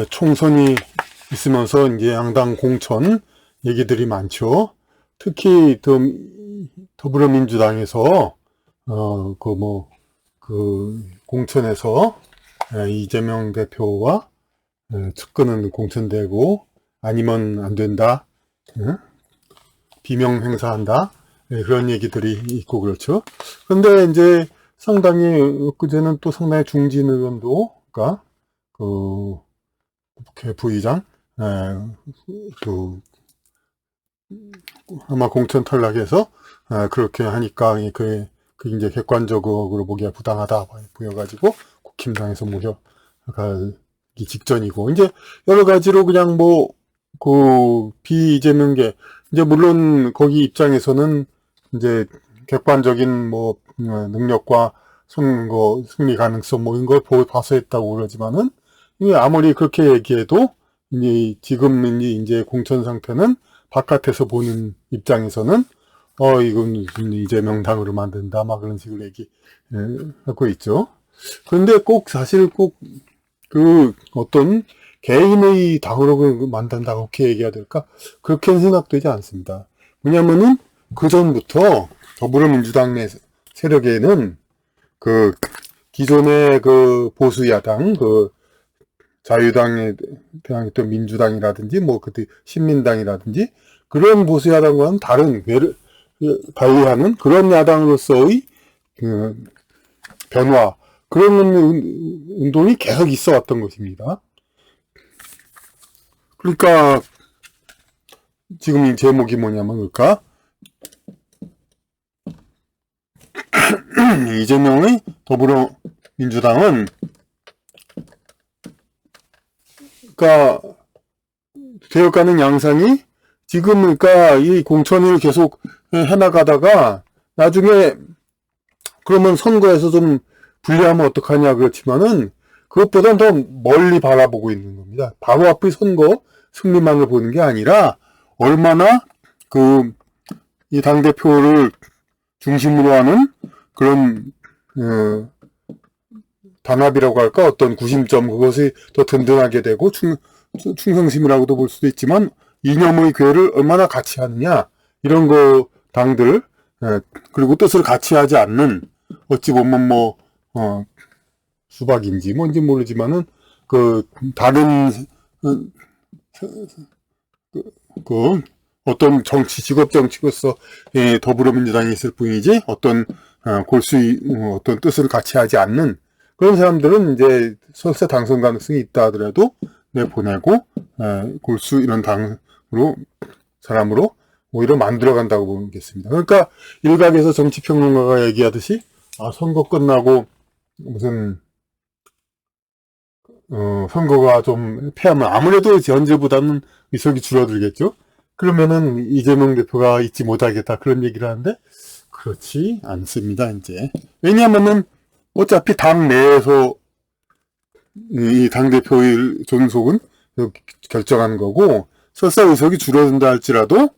총선이 있으면서 이제 양당 공천 얘기들이 많죠. 특히 더불어민주당에서 공천에서 이재명 대표와 측근은 공천되고 아니면 안 된다, 비명 행사한다, 그런 얘기들이 있고 그렇죠. 근데 이제 상당히 그제는 또 상당히 중진 의원도가 국회 부의장 아마 공천 탈락해서 그렇게 하니까 그 이제 객관적으로 보기에 부당하다 보여가지고 국힘당에서 모여가기 직전이고, 이제 여러 가지로 그냥 비이재명계, 이제 물론 거기 입장에서는 이제 객관적인 능력과 승리 가능성 이런 걸 봐서 했다고 그러지만은, 아무리 그렇게 얘기해도 지금 이제 공천 상태는 바깥에서 보는 입장에서는 이건 이재명 당으로 만든다 막 그런 식으로 얘기하고 있죠. 그런데 사실 어떤 개인의 당으로 만든다고 그렇게 얘기해야 될까? 그렇게는 생각되지 않습니다. 왜냐면은 그 전부터 더불어민주당 내 세력에는 기존의 보수 야당 자유당에 대항했던 민주당이라든지 그때 신민당이라든지 그런 보수 야당과는 다른 관리하는 그런 야당으로서의 변화, 그런 운동이 계속 있어 왔던 것입니다. 그러니까 지금 이 제목이 뭐냐면 이재명의 더불어민주당은 되어가는 양상이 지금 이 공천을 계속 해나가다가 나중에 그러면 선거에서 좀 불리하면 어떡하냐 그렇지만은 그것보단 더 멀리 바라보고 있는 겁니다. 바로 앞의 선거 승리만을 보는 게 아니라 얼마나 이 당대표를 중심으로 하는 그런 단합이라고 할까, 어떤 구심점, 그것이 더 든든하게 되고 충성심이라고도 볼 수도 있지만 이념의 궤를 얼마나 같이 하느냐, 이런 당들, 그리고 뜻을 같이 하지 않는, 어찌 보면 수박인지 뭔지 모르지만은 다른 어떤 직업 정치로서 더불어민주당이 있을 뿐이지 어떤 어떤 뜻을 같이 하지 않는 그런 사람들은 이제 설사 당선 가능성이 있다 하더라도 내보내고 골수 이런 사람으로 오히려 만들어간다고 보겠습니다. 그러니까 일각에서 정치평론가가 얘기하듯이 선거 끝나고 무슨 선거가 좀 패하면 아무래도 전제보다는 의석이 줄어들겠죠. 그러면은 이재명 대표가 있지 못하겠다 그런 얘기를 하는데 그렇지 않습니다. 이제 왜냐하면은 어차피 당 내에서 이 당대표의 존속은 결정하는 거고, 설사 의석이 줄어든다 할지라도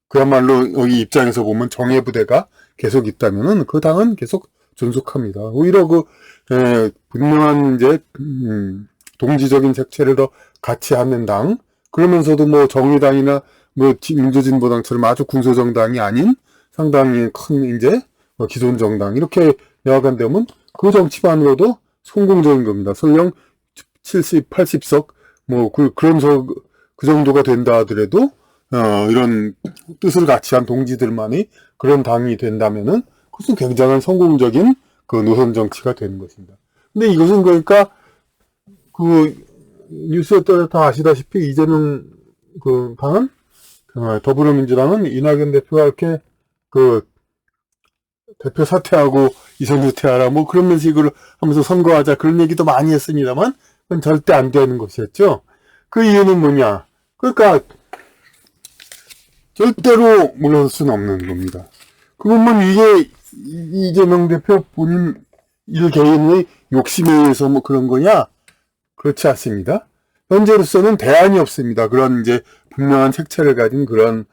그야말로 여기 입장에서 보면 정예부대가 계속 있다면은 그 당은 계속 존속합니다. 오히려 분명한 이제 동지적인 색채를 더 같이 하는 당, 그러면서도 정의당이나 민주진보당처럼 아주 군소정당이 아닌 상당히 큰 이제 기존 정당, 이렇게 나아간다면 그 정치만으로도 성공적인 겁니다. 설령 70, 80석 그 정도가 된다 하더라도 이런 뜻을 같이 한 동지들만이 그런 당이 된다면은 그것은 굉장한 성공적인 노선 정치가 되는 것입니다. 근데 이것은 뉴스에 따라 다 아시다시피 이재명 당은 더불어민주당은 이낙연 대표가 이렇게 대표 사퇴하고 이선 후퇴하라 그런 식으로 하면서 선거하자 그런 얘기도 많이 했습니다만 그건 절대 안 되는 것이었죠. 그 이유는 뭐냐? 그러니까 절대로 물러설 수는 없는 겁니다. 그러면 이게 이재명 대표 본인 개인의 욕심에 의해서 그런 거냐? 그렇지 않습니다. 현재로서는 대안이 없습니다. 그런 이제 분명한 색채를 가진 그런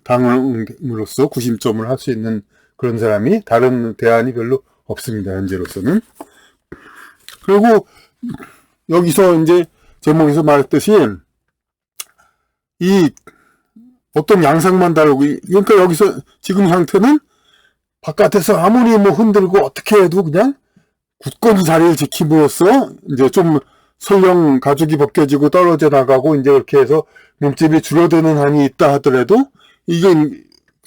당으로서 구심점을 할 수 있는 그런 사람이 다른 대안이 별로 없습니다. 현재로서는. 그리고 여기서 이제 제목에서 말했듯이 이 어떤 양상만 다르고, 그러니까 여기서 지금 상태는 바깥에서 아무리 뭐 흔들고 어떻게 해도 그냥 굳건히 자리를 지킴으로써 이제 좀 설령 가죽이 벗겨지고 떨어져 나가고 이제 그렇게 해서 몸집이 줄어드는 한이 있다 하더라도 이게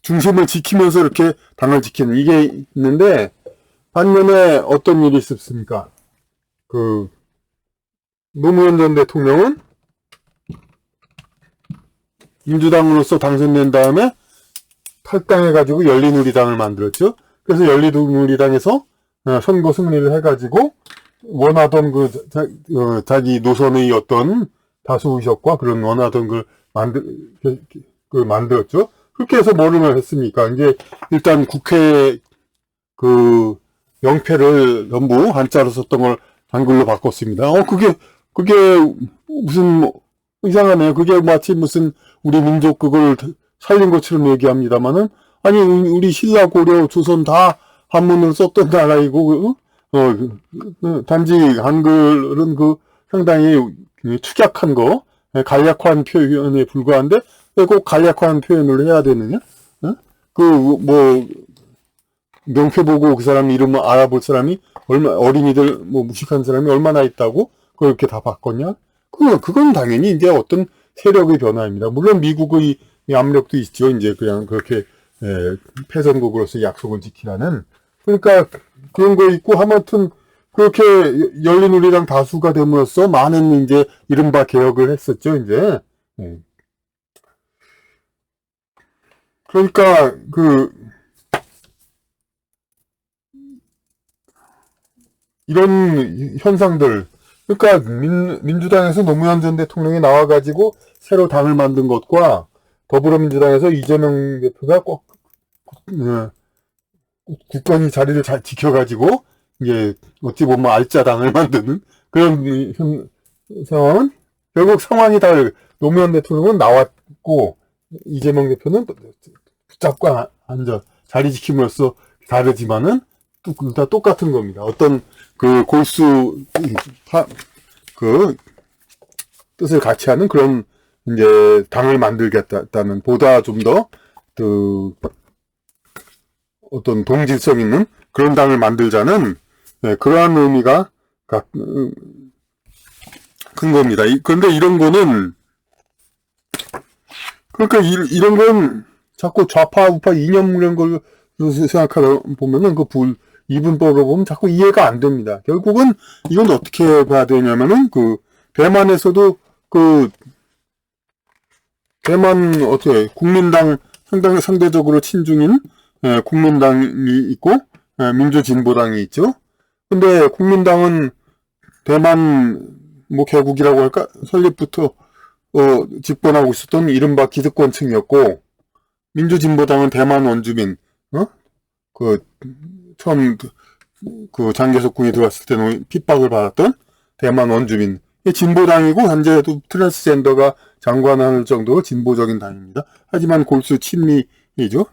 중심을 지키면서 이렇게 당을 지키는 이게 있는데, 반면에 어떤 일이 있었습니까? 그 노무현 전 대통령은 민주당으로서 당선된 다음에 탈당해가지고 열린우리당을 만들었죠. 그래서 열린우리당에서 선거 승리를 해가지고 원하던 자기 노선의 어떤 다수 의석과 그런 원하던 걸 만들었죠. 그렇게 해서 뭐를 했습니까? 이제 일단 국회 명패를 전부 한자로 썼던 걸 한글로 바꿨습니다. 그게 무슨 이상하네요. 그게 마치 무슨 우리 민족 그걸 살린 것처럼 얘기합니다만은, 아니 우리 신라 고려 조선 다 한문을 썼던 나라이고, 단지 한글은 상당히 축약한 거, 간략한 표현에 불과한데 왜 꼭 간략한 표현을 해야 되느냐? 명패 보고 그 사람 이름을 알아볼 사람이 어린이들 무식한 사람이 얼마나 있다고 그렇게 다 바꿨냐? 그건 당연히 이제 어떤 세력의 변화입니다. 물론 미국의 압력도 있죠. 이제 그냥 그렇게 패선국으로서 약속을 지키라는. 그러니까 그런 거 있고, 하여튼 그렇게 열린우리당 다수가 됨으로써 많은 이제 이른바 개혁을 했었죠. 이제. 그러니까 이런 현상들, 그러니까 민주당에서 노무현 전 대통령이 나와가지고 새로 당을 만든 것과 더불어민주당에서 이재명 대표가 꼭 굳건히 자리를 잘 지켜가지고 이게 어찌 보면 알짜당을 만드는 그런 상황은, 결국 상황이 노무현 대통령은 나왔고 이재명 대표는 붙잡고 앉아 자리 지킴으로써 다르지만은 다 똑같은 겁니다. 어떤 뜻을 같이 하는 그런 이제 당을 만들겠다는, 보다 좀 더 어떤 동질성 있는 그런 당을 만들자는 그러한 의미가 큰 겁니다. 그런데 이런 거는, 그러니까 이런 건 자꾸 좌파 우파 이념 이런 걸 생각하다 보면은 이분법으로 보면 자꾸 이해가 안 됩니다. 결국은 이건 어떻게 봐야 되냐면은 대만에서도 대만 국민당 상대적으로 친중인 국민당이 있고 민주진보당이 있죠. 근데 국민당은 대만 개국이라고 할까 설립부터 집권하고 있었던 이른바 기득권층이었고, 민주진보당은 대만 원주민 처음 장개석 군이 들어왔을 때는 핍박을 받았던 대만 원주민, 진보당이고 현재도 트랜스젠더가 장관할 정도로 진보적인 당입니다. 하지만 골수 친미이죠.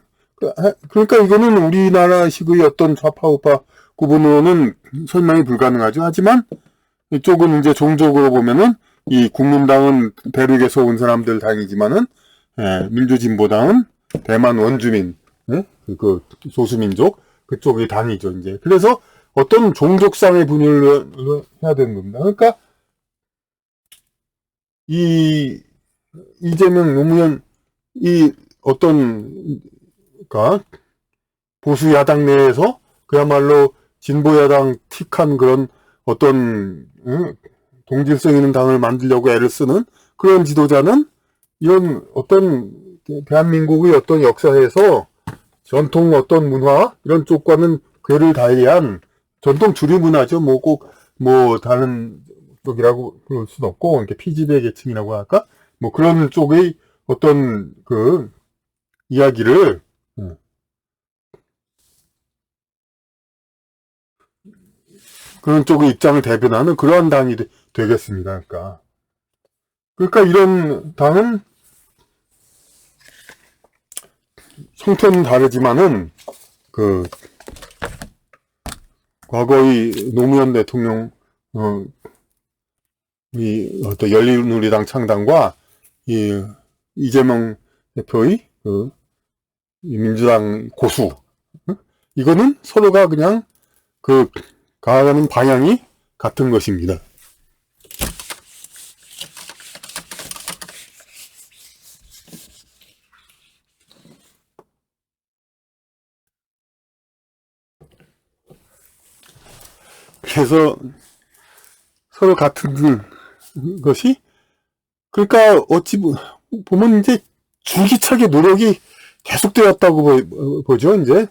그러니까 이거는 우리나라식의 어떤 좌파우파 구분으로는 설명이 불가능하죠. 하지만 이쪽은 이제 종족으로 보면은 이 국민당은 대륙에서 온 사람들 당이지만은 민주진보당은 대만 원주민, 소수민족 그쪽의 당이죠. 이제 그래서 어떤 종족상의 분열을 해야 되는 겁니다. 그러니까 이재명 노무현 보수 야당 내에서 그야말로 진보 야당 틱한 그런 어떤 동질성 있는 당을 만들려고 애를 쓰는 그런 지도자는 이런 어떤 대한민국의 어떤 역사에서 전통 어떤 문화 이런 쪽과는 궤를 달리한 전통 주류 문화죠. 꼭 다른 쪽이라고 그럴 수는 없고, 이렇게 피지배 계층이라고 할까? 그런 쪽의 어떤 이야기를 그런 쪽의 입장을 대변하는 그러한 당이 되겠습니다. 그러니까 이런 당은 형태는 다르지만은 과거의 노무현 대통령 이 어떤 열린우리당 창당과 이재명 대표의 이 민주당 고수, 이거는 서로가 그냥 가는 방향이 같은 것입니다. 그래서 서로 같은 것이, 그러니까 어찌 보면 이제 줄기차게 노력이 계속되었다고 보죠. 이제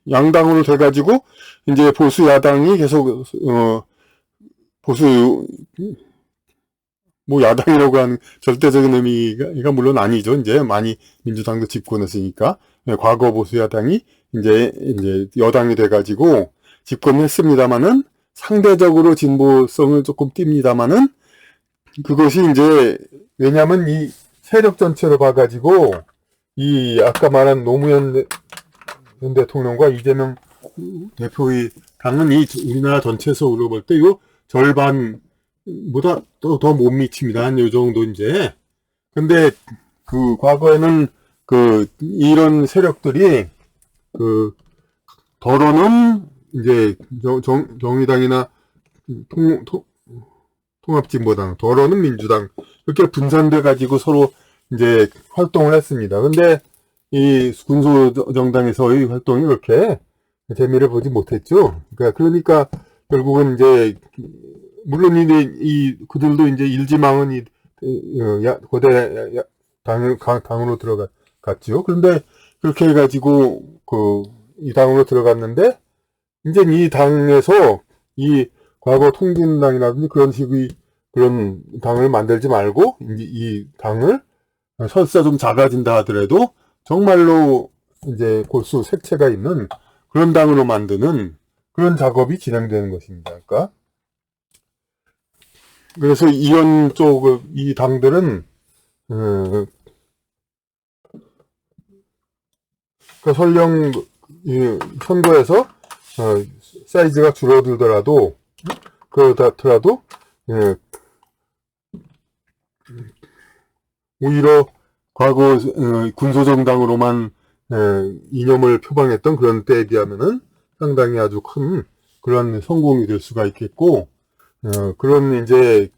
양당으로 돼가지고 이제 보수 야당이 계속 보수 뭐 야당이라고 하는 절대적인 의미가 물론 아니죠. 이제 많이 민주당도 집권했으니까 과거 보수 야당이 이제 여당이 돼가지고 집권했습니다마는 상대적으로 진보성을 조금 띱니다마는 그것이 이제 왜냐하면 이 세력 전체로 봐가지고 이 아까 말한 노무현 전 대통령과 이재명 대표의 당은 이 우리나라 전체적으로 볼 때 요 절반보다 더 못 미칩니다. 한 요 정도 이제. 근데 과거에는 이런 세력들이 더러는 이제 정의당이나 통합진보당, 더러는 민주당 이렇게 분산돼 가지고 서로 이제 활동을 했습니다. 근데 이 군소정당에서의 활동이 그렇게 재미를 보지 못했죠. 그러니까 결국은 이제 물론 그들도 이제 일지망은 고대 당으로 들어갔죠. 그런데 그렇게 해가지고 이 당으로 들어갔는데 이제 이 당에서 이 과거 통진당이라든지 그런 식의 그런 당을 만들지 말고 이 당을 설사 좀 작아진다 하더라도 정말로 이제 골수 색채가 있는 그런 당으로 만드는 그런 작업이 진행되는 것입니다. 그러니까 그래서 이런 이 당들은 설령 선거에서 사이즈가 줄어들더라도 그렇더라도 오히려 과거 군소정당으로만 이념을 표방했던 그런 때에 비하면은 상당히 아주 큰 그런 성공이 될 수가 있겠고, 그런 이제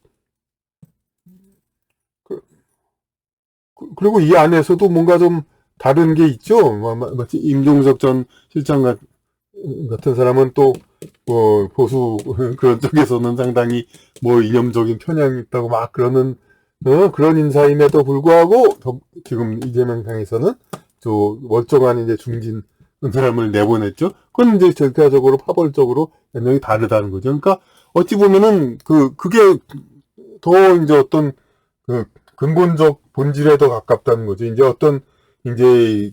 그리고 이 안에서도 뭔가 좀 다른 게 있죠. 마치 임종석 전 실장 같은 사람은 또 보수 그런 쪽에서는 상당히 이념적인 편향이 있다고 막 그러는 그런 인사임에도 불구하고 지금 이재명 당에서는 저 멀쩡한 이제 중진 사람을 내보냈죠. 그건 이제 절대적으로 파벌적으로 완전히 다르다는 거죠. 그러니까 어찌 보면은 그게 더 이제 어떤 근본적 본질에 더 가깝다는 거죠. 이제 어떤 이제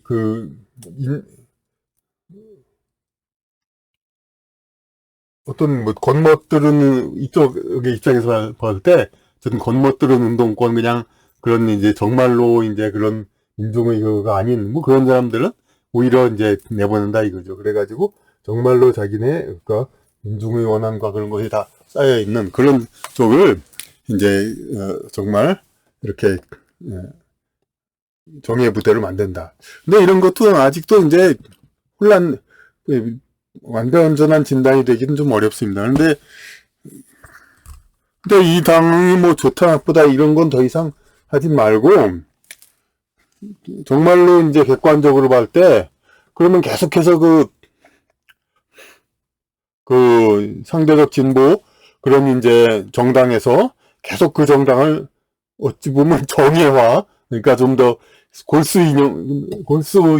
어떤 겉멋들은 이쪽의 입장에서 봤을 때 저는 겉멋들은 운동권 그냥 그런 이제 정말로 이제 그런 민중의가 아닌 그런 사람들은 오히려 이제 내보낸다 이거죠. 그래가지고 정말로 자기네 민중의 원한과 그런 것이 다 쌓여 있는 그런 쪽을 이제 정말 이렇게 정의 부대를 만든다. 근데 이런 것도 아직도 이제 완전한 진단이 되기는 좀 어렵습니다. 근데 이 당이 좋다 나쁘다 이런 건 더 이상 하지 말고 정말로 이제 객관적으로 볼 때 그러면 계속해서 상대적 진보 그런 이제 정당에서 계속 그 정당을 어찌 보면 정예화, 그러니까 좀 더 골수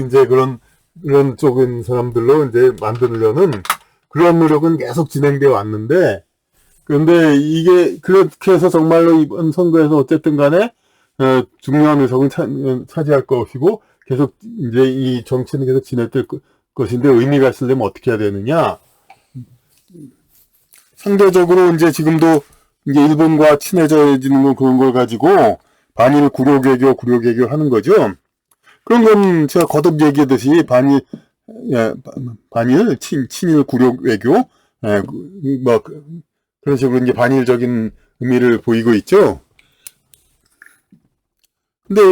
이제 그런 쪽인 사람들로 이제 만들려는 그런 노력은 계속 진행되어 왔는데, 그런데 이게 그렇게 해서 정말로 이번 선거에서 어쨌든 간에 중요한 의석은 차지할 것이고 계속 이제 이 정치는 계속 진행될 것인데 의미가 있으려면 어떻게 해야 되느냐? 상대적으로 이제 지금도 이제 일본과 친해져지는 그런 걸 가지고 반일 구려개교 하는 거죠. 그런 건 제가 거듭 얘기했듯이 반일 예, 반일, 친일 굴욕 외교, 예, 뭐, 그런 식으로 이제 반일적인 의미를 보이고 있죠. 근데,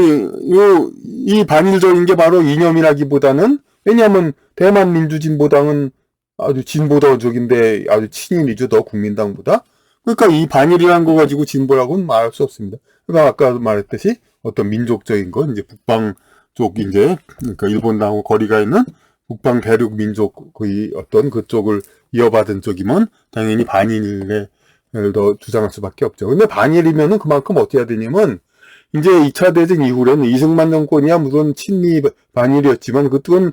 이 반일적인 게 바로 이념이라기보다는, 왜냐하면 대만 민주진보당은 아주 진보적인데 아주 친일이죠, 더 국민당보다. 그러니까 이 반일이라는 거 가지고 진보라고는 말할 수 없습니다. 그러니까 아까 말했듯이 어떤 민족적인 건 이제 북방 쪽 이제, 그러니까 일본하고 거리가 있는 북방 대륙 민족 거의 어떤 그쪽을 이어받은 쪽이면 당연히 반일에 더 주장할 수밖에 없죠. 근데 반일이면은 그만큼 어떻게 해야 되냐면 이제 2차 대전 이후로는 이승만 정권이야 무슨 친미 반일이었지만 그건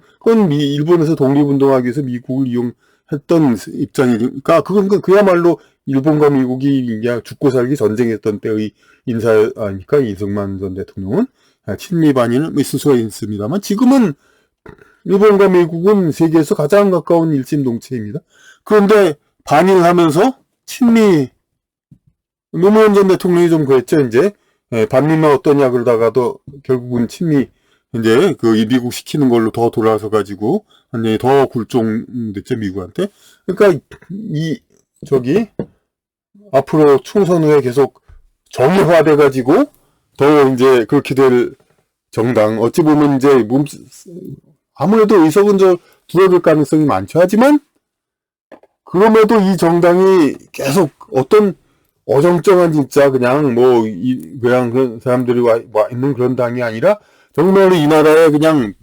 일본에서 독립운동하기 위해서 미국을 이용했던 입장이니까 그건 그야말로 일본과 미국이 이제 죽고 살기 전쟁했던 때의 인사니까 이승만 전 대통령은 친미 반일 있을 수가 있습니다만 지금은 일본과 미국은 세계에서 가장 가까운 일심동체입니다. 그런데 반일을 하면서 친미 노무현 전 대통령이 좀 그랬죠. 이제 반미만 어떠냐 그러다가도 결국은 친미 이제 그 미국 시키는 걸로 더 돌아서 가지고 완전히 더 굴종됐죠 미국한테. 그러니까 앞으로 총선 후에 계속 정의화돼 가지고 더 이제 그렇게 될 정당 어찌 보면 이제 아무래도 의석은 줄어들 가능성이 많죠. 하지만 그럼에도 이 정당이 계속 어떤 어정쩡한 진짜 그냥 그냥 그런 사람들이 와 있는 그런 당이 아니라 정말로 이 나라에 그냥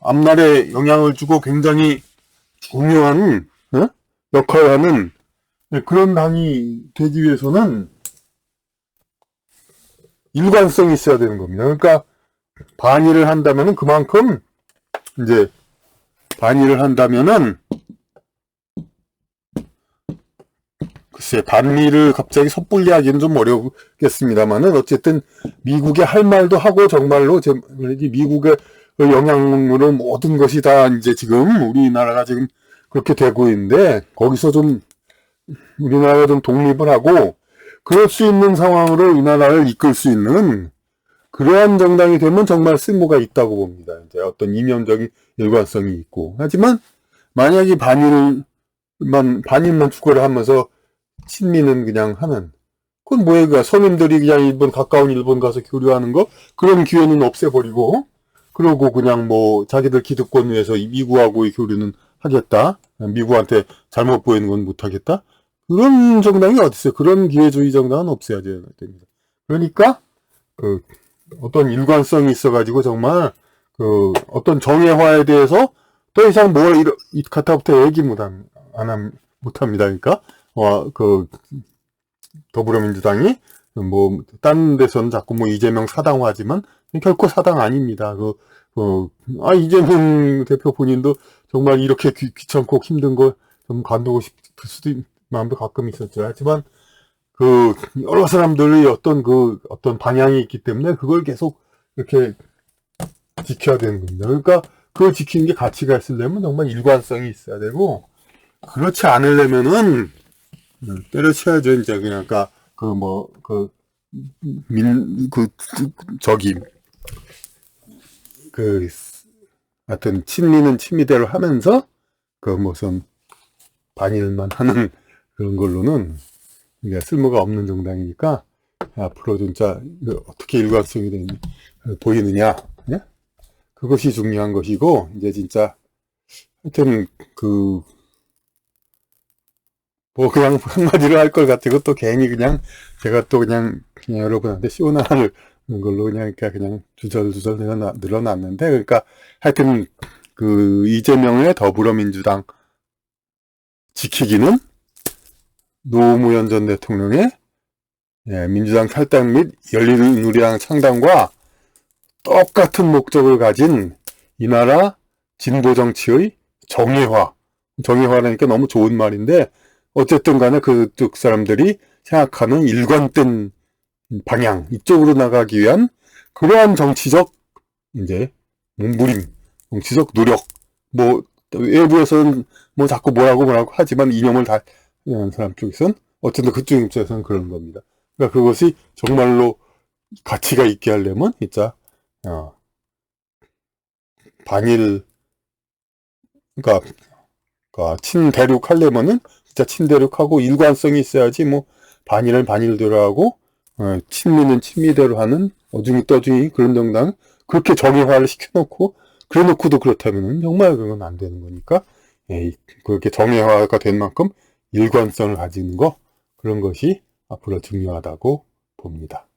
앞날에 영향을 주고 굉장히 중요한 역할을 하는 그런 당이 되기 위해서는 일관성이 있어야 되는 겁니다. 그러니까 반일을 한다면은 그만큼 이제 반일을 한다면은 글쎄 반미를 갑자기 섣불리 하기는 좀 어렵겠습니다만은 어쨌든 미국에 할 말도 하고 정말로 미국의 영향으로 모든 것이 다 이제 지금 우리나라가 지금 그렇게 되고 있는데 거기서 좀 우리나라가 좀 독립을 하고 그럴 수 있는 상황으로 이 나라를 이끌 수 있는 그러한 정당이 되면 정말 쓸모가 있다고 봅니다. 이제 어떤 이념적인 일관성이 있고. 하지만 만약에 반일만 추구를 하면서 친미는 그냥 하면 그건 뭐예요? 그러니까 서민들이 그냥 가까운 일본 가서 교류하는 거 그런 기회는 없애버리고 그러고 그냥 자기들 기득권 위해서 미국하고의 교류는 하겠다. 미국한테 잘못 보이는 건 못하겠다. 그런 정당이 어디 있어요? 그런 기회주의 정당은 없어야 됩니다. 그러니까 어떤 일관성이 있어가지고 정말 어떤 정예화에 대해서 더 이상 갖다부터 얘기 못합니다. 그러니까 더불어민주당이 딴 데서는 자꾸 이재명 사당화하지만 결코 사당 아닙니다. 이재명 대표 본인도 정말 이렇게 귀찮고 힘든 거 좀 관두고 싶을 수도 마음도 가끔 있었죠. 하지만 여러 사람들의 어떤 방향이 있기 때문에 그걸 계속 이렇게 지켜야 되는 겁니다. 그러니까 그걸 지키는 게 가치가 있으려면 정말 일관성이 있어야 되고, 그렇지 않으려면은, 때려쳐야죠. 이제 그냥, 하여튼, 친미는 친미대로 하면서, 무슨, 반일만 하는 그런 걸로는, 이게 쓸모가 없는 정당이니까, 앞으로 진짜, 어떻게 일관성이 보이느냐, 예? 그것이 중요한 것이고, 이제 진짜, 하여튼, 그냥 한마디로 할 걸 같고, 또 괜히 그냥, 제가 또 그냥 여러분한테 시원한 걸로 그냥 주절주절 늘어났는데, 그러니까, 하여튼, 이재명의 더불어민주당 지키기는 노무현 전 대통령의 민주당 탈당 및 열린우리당 창당과 똑같은 목적을 가진 이 나라 진보 정치의 정예화라니까 너무 좋은 말인데 어쨌든 간에 그쪽 사람들이 생각하는 일관된 방향 이쪽으로 나가기 위한 그러한 정치적 이제 몸부림, 정치적 노력 외부에서는 자꾸 뭐라고 하지만 이념을 다 하는 사람 쪽에서는 어쨌든 그쪽 입장에서는 그런 겁니다. 그러니까 그것이 정말로 가치가 있게 하려면 진짜 반일, 그러니까 친대륙 하려면은 진짜 친대륙하고 일관성이 있어야지 뭐 반일은 반일대로 하고 친미는 친미대로 하는 어중이 떠중이 그런 정당 그렇게 정의화를 시켜놓고 그래놓고도 그렇다면은 정말 그건 안 되는 거니까 그렇게 정의화가 된 만큼 일관성을 가지는 거 그런 것이 앞으로 중요하다고 봅니다.